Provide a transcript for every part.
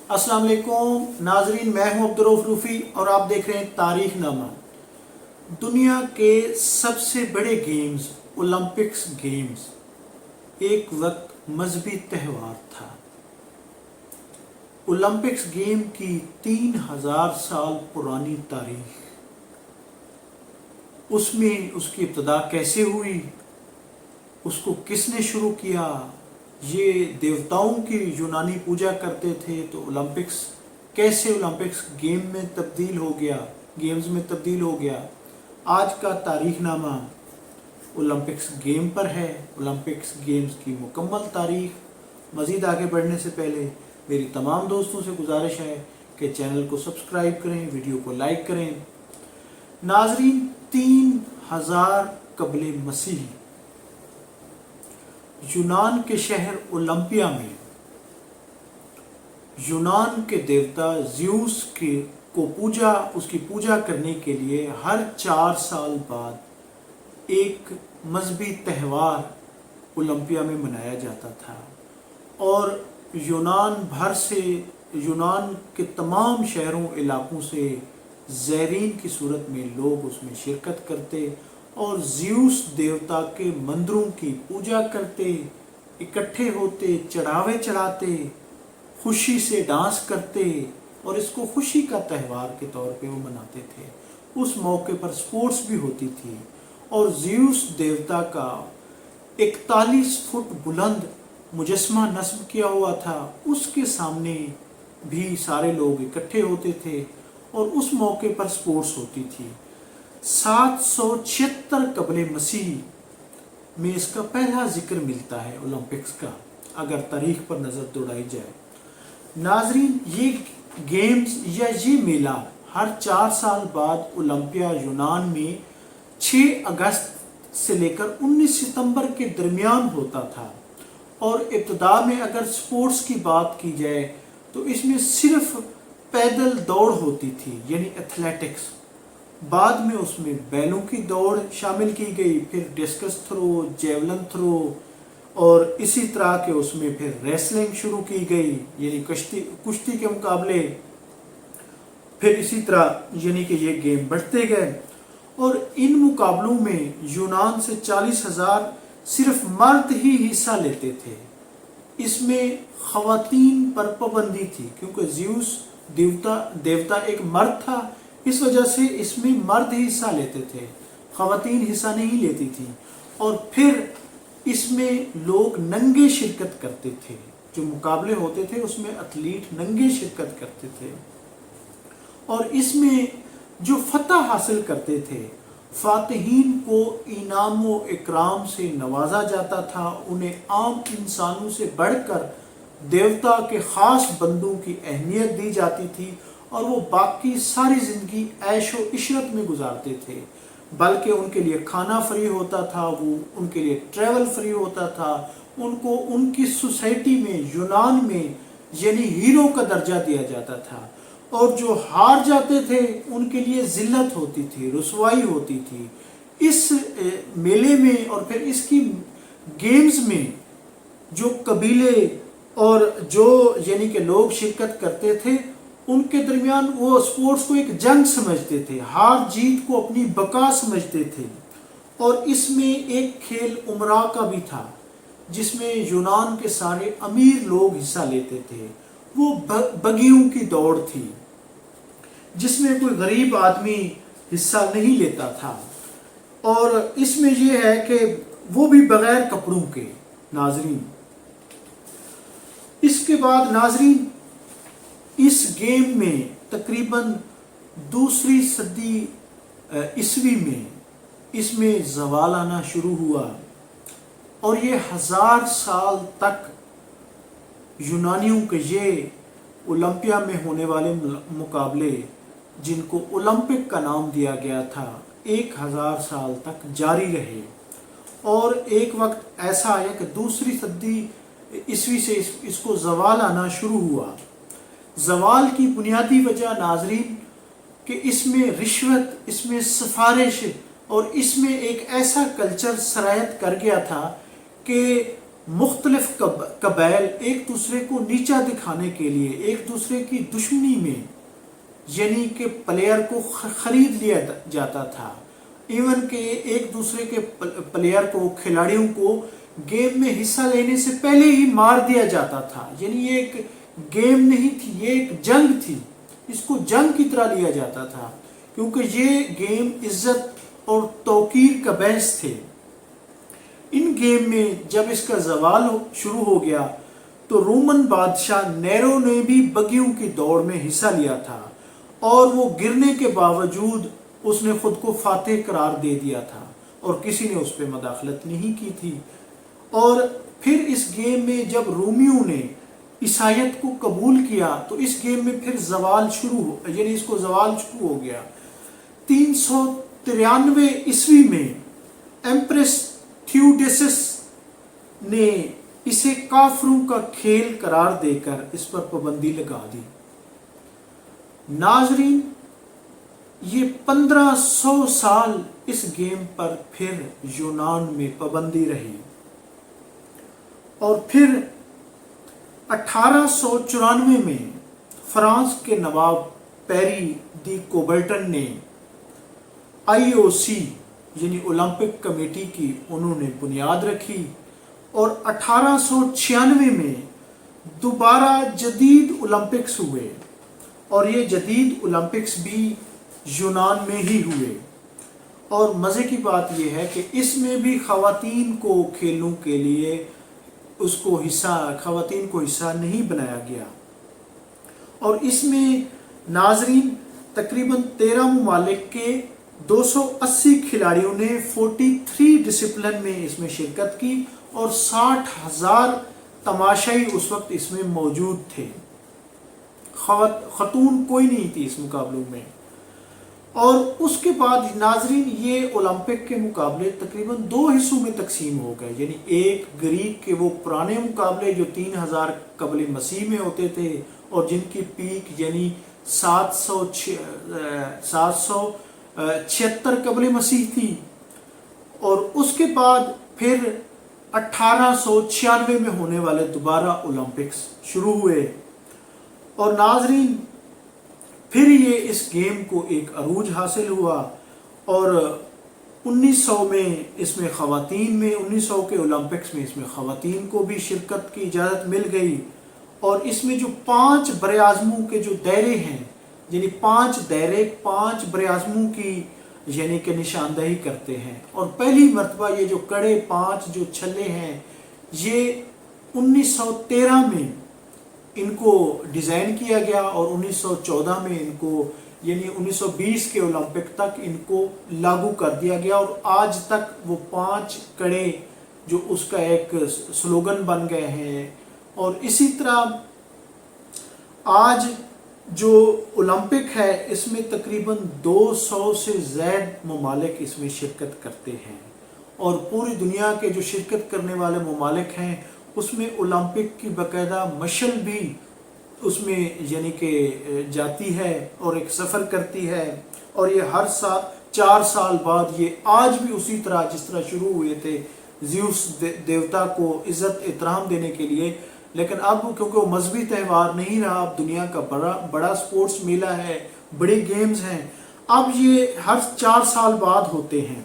السلام علیکم ناظرین، میں ہوں عبدالرؤف روفی اور آپ دیکھ رہے ہیں تاریخ نامہ۔ دنیا کے سب سے بڑے گیمز اولمپکس گیمز ایک وقت مذہبی تہوار تھا۔ اولمپکس گیم کی 3000 سال پرانی تاریخ، اس میں اس کی ابتدا کیسے ہوئی، اس کو کس نے شروع کیا، یہ دیوتاؤں کی یونانی پوجا کرتے تھے تو اولمپکس کیسے اولمپکس گیمز میں تبدیل ہو گیا۔ آج کا تاریخ نامہ اولمپکس گیم پر ہے، اولمپکس گیمز کی مکمل تاریخ۔ مزید آگے بڑھنے سے پہلے میری تمام دوستوں سے گزارش ہے کہ چینل کو سبسکرائب کریں، ویڈیو کو لائک کریں۔ ناظرین، 3000 قبل مسیح یونان کے شہر اولمپیا میں یونان کے دیوتا زیوس اس کی پوجا کرنے کے لیے ہر 4 سال بعد ایک مذہبی تہوار اولمپیا میں منایا جاتا تھا، اور یونان کے تمام شہروں علاقوں سے زائرین کی صورت میں لوگ اس میں شرکت کرتے اور زیوس دیوتا کے مندروں کی پوجا کرتے، اکٹھے ہوتے، چڑھاوے چڑھاتے، خوشی سے ڈانس کرتے، اور اس کو خوشی کا تہوار کے طور پہ وہ مناتے تھے۔ اس موقع پر سپورٹس بھی ہوتی تھی، اور زیوس دیوتا کا 41 فٹ بلند مجسمہ نصب کیا ہوا تھا، اس کے سامنے بھی سارے لوگ اکٹھے ہوتے تھے اور اس موقع پر سپورٹس ہوتی تھی۔ 776 قبل مسیح میں اس کا پہلا ذکر ملتا ہے اولمپکس کا، اگر تاریخ پر نظر دوڑائی جائے۔ ناظرین، یہ گیمز یا یہ میلہ ہر 4 سال بعد اولمپیا یونان میں 6 اگست سے لے کر 19 ستمبر کے درمیان ہوتا تھا، اور ابتدا میں اگر سپورٹس کی بات کی جائے تو اس میں صرف پیدل دوڑ ہوتی تھی، یعنی ایتھلیٹکس۔ بعد میں اس میں بیلوں کی دوڑ شامل کی گئی، پھر ڈسکس تھرو، جیولن تھرو، اور اسی طرح کے اس میں پھر ریسلنگ شروع کی گئی، یعنی کشتی کے مقابلے۔ پھر اسی طرح یعنی کہ یہ گیم بڑھتے گئے، اور ان مقابلوں میں یونان سے 40,000 صرف مرد ہی حصہ لیتے تھے۔ اس میں خواتین پر پابندی تھی، کیونکہ زیوس دیوتا ایک مرد تھا، اس وجہ سے اس میں مرد ہی حصہ لیتے تھے، خواتین حصہ نہیں لیتی تھی۔ اور پھر اس میں لوگ ننگے شرکت کرتے تھے، جو مقابلے ہوتے تھے اس میں ایتھلیٹ ننگے شرکت کرتے تھے، اور اس میں جو فتح حاصل کرتے تھے فاتحین کو انعام و اکرام سے نوازا جاتا تھا، انہیں عام انسانوں سے بڑھ کر دیوتا کے خاص بندوں کی اہمیت دی جاتی تھی، اور وہ باقی ساری زندگی عیش و عشرت میں گزارتے تھے، بلکہ ان کے لیے کھانا فری ہوتا تھا، ان کے لیے ٹریول فری ہوتا تھا، ان کو ان کی سوسائٹی میں یونان میں یعنی ہیرو کا درجہ دیا جاتا تھا، اور جو ہار جاتے تھے ان کے لیے ذلت ہوتی تھی، رسوائی ہوتی تھی۔ اس میلے میں اور پھر اس کی گیمز میں جو قبیلے اور جو یعنی کہ لوگ شرکت کرتے تھے، ان کے درمیان وہ سپورٹس کو ایک جنگ سمجھتے تھے، ہار جیت کو اپنی بقا سمجھتے تھے۔ اور اس میں ایک کھیل امراء کا بھی تھا، جس میں یونان کے سارے امیر لوگ حصہ لیتے تھے۔ وہ بگیوں کی دوڑ تھی، جس میں کوئی غریب آدمی حصہ نہیں لیتا تھا، اور اس میں یہ ہے کہ وہ بھی بغیر کپڑوں کے۔ ناظرین، اس کے بعد ناظرین اس گیم میں تقریباً 2 صدی عیسوی میں اس میں زوال آنا شروع ہوا، اور یہ 1000 سال تک یونانیوں کے یہ اولمپیا میں ہونے والے مقابلے، جن کو اولمپک کا نام دیا گیا تھا، 1000 سال تک جاری رہے۔ اور ایک وقت ایسا آیا کہ 2 صدی عیسوی سے اس کو زوال آنا شروع ہوا۔ زوال کی بنیادی وجہ ناظرین کہ اس میں رشوت، اس میں سفارش، اور اس میں ایک ایسا کلچر سرایت کر گیا تھا کہ مختلف قبائل ایک دوسرے کو نیچا دکھانے کے لیے ایک دوسرے کی دشمنی میں یعنی کہ پلیئر کو خرید لیا جاتا تھا، ایون کہ ایک دوسرے کے پلیئر کو، کھلاڑیوں کو گیم میں حصہ لینے سے پہلے ہی مار دیا جاتا تھا۔ یعنی یہ ایک گیم نہیں تھی، یہ ایک جنگ تھی، اس کو جنگ کی طرح لیا جاتا تھا، کیونکہ یہ گیم عزت اور توقیر کا باعث تھے۔ ان گیم میں جب اس کا زوال شروع ہو گیا تو رومن بادشاہ نیرو نے بھی بگیوں کی دوڑ میں حصہ لیا تھا، اور وہ گرنے کے باوجود اس نے خود کو فاتح قرار دے دیا تھا اور کسی نے اس پہ مداخلت نہیں کی تھی۔ اور پھر اس گیم میں جب رومیوں نے عیسائیت کو قبول کیا تو اس گیم میں پھر زوال شروع یعنی اس کو زوال شروع ہو گیا۔ 393 عیسوی میں ایمپریس تھیوڈیسس نے اسے کافروں کا کھیل قرار دے کر اس پر پابندی لگا دی۔ ناظرین، یہ 1500 سال اس گیم پر پھر یونان میں پابندی رہی، اور پھر 1894 میں فرانس کے نواب پیری دی کوبرٹن نے IOC یعنی اولمپک کمیٹی کی انہوں نے بنیاد رکھی، اور 1896 میں دوبارہ جدید اولمپکس ہوئے، اور یہ جدید اولمپکس بھی یونان میں ہی ہوئے۔ اور مزے کی بات یہ ہے کہ اس میں بھی خواتین کو کھیلوں کے لیے خواتین کو حصہ نہیں بنایا گیا، اور اس میں ناظرین تقریباً 13 ممالک کے 280 کھلاڑیوں نے 43 ڈسپلن میں اس میں شرکت کی، اور 60,000 تماشائی اس وقت اس میں موجود تھے۔ خاتون کوئی نہیں تھی اس مقابلوں میں۔ اور اس کے بعد ناظرین یہ اولمپک کے مقابلے تقریباً 2 حصوں میں تقسیم ہو گئے، یعنی ایک گریک کے وہ پرانے مقابلے جو 3000 قبل مسیح میں ہوتے تھے اور جن کی پیک یعنی 776 قبل مسیح تھی، اور اس کے بعد پھر 1896 میں ہونے والے دوبارہ اولمپکس شروع ہوئے، اور ناظرین پھر یہ اس گیم کو ایک عروج حاصل ہوا، اور 1900 میں اس میں خواتین میں 1900 کے اولمپکس میں اس میں خواتین کو بھی شرکت کی اجازت مل گئی، اور اس میں جو 5 براعظموں کے جو دائرے ہیں، یعنی 5 دائرے 5 براعظموں کی یعنی کہ نشاندہی کرتے ہیں، اور پہلی مرتبہ یہ جو کڑے 5 جو چھلے ہیں یہ 1913 میں ان کو ڈیزائن کیا گیا، اور 1914 میں ان کو یعنی 1920 کے اولمپک تک ان کو لاگو کر دیا گیا، اور آج تک وہ 5 کڑے جو اس کا ایک سلوگن بن گئے ہیں۔ اور اسی طرح آج جو اولمپک ہے اس میں تقریباً 200 سے زائد ممالک اس میں شرکت کرتے ہیں، اور پوری دنیا کے جو شرکت کرنے والے ممالک ہیں اس میں اولمپک کی باقاعدہ مشل بھی اس میں یعنی کہ جاتی ہے اور ایک سفر کرتی ہے، اور یہ ہر سال 4 سال بعد یہ آج بھی اسی طرح جس طرح شروع ہوئے تھے زیوس دیوتا کو عزت احترام دینے کے لیے، لیکن اب کیونکہ وہ مذہبی تہوار نہیں رہا، اب دنیا کا بڑا سپورٹس میلہ ہے، بڑے گیمز ہیں، اب یہ ہر 4 سال بعد ہوتے ہیں۔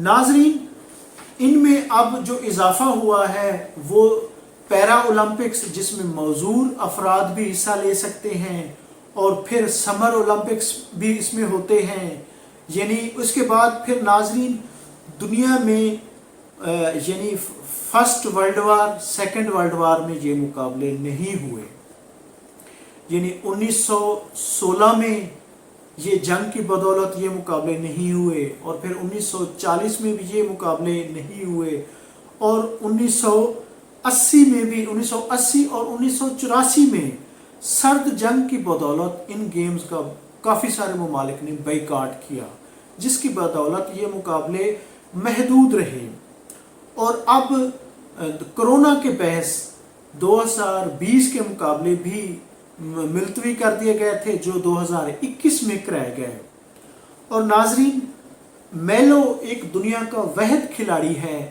ناظرین، ان میں اب جو اضافہ ہوا ہے وہ پیرا اولمپکس جس میں معذور افراد بھی حصہ لے سکتے ہیں، اور پھر سمر اولمپکس بھی اس میں ہوتے ہیں، یعنی اس کے بعد پھر ناظرین دنیا میں یعنی first world war second world war میں یہ مقابلے نہیں ہوئے، یعنی 1916 میں یہ جنگ کی بدولت یہ مقابلے نہیں ہوئے، اور پھر 1940 میں بھی یہ مقابلے نہیں ہوئے، اور 1980 میں بھی 1980 اور 1984 میں سرد جنگ کی بدولت ان گیمز کا کافی سارے ممالک نے بائیکاٹ کیا، جس کی بدولت یہ مقابلے محدود رہے۔ اور اب کرونا کے باعث 2020 کے مقابلے بھی ملتوی کر دیے گئے تھے جو 2021 میں کرائے گئے۔ اور ناظرین، میلو ایک دنیا کا واحد کھلاڑی ہے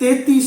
33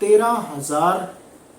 13,000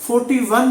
41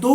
2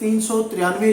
393